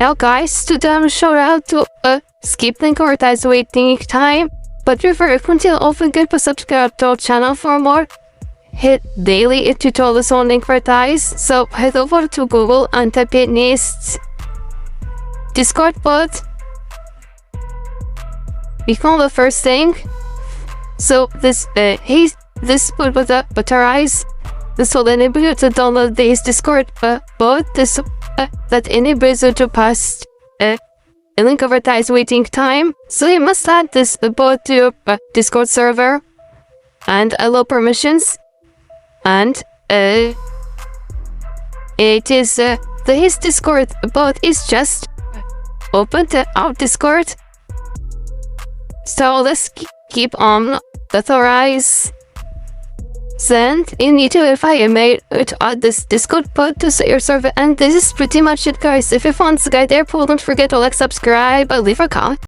Now guys, today I'm showing how to skip Linkvertise waiting time, but prefer continue often get to subscribe to our channel for more hit daily tutorials on Linkvertise. So head over to Google and type in next Discord bot. Become the first thing. So this bot was authorized. This will enable you to download this Discord bot. This that enables you to pass a Linkvertise waiting time. So you must add this bot to your Discord server and allow permissions. And it is his Discord bot is just open to our Discord. So let's keep on authorize. Then you need to verify your mail to add this Discord bot to your server, and this is pretty much it guys. If you found this guide there, don't forget to like, subscribe, and leave a comment.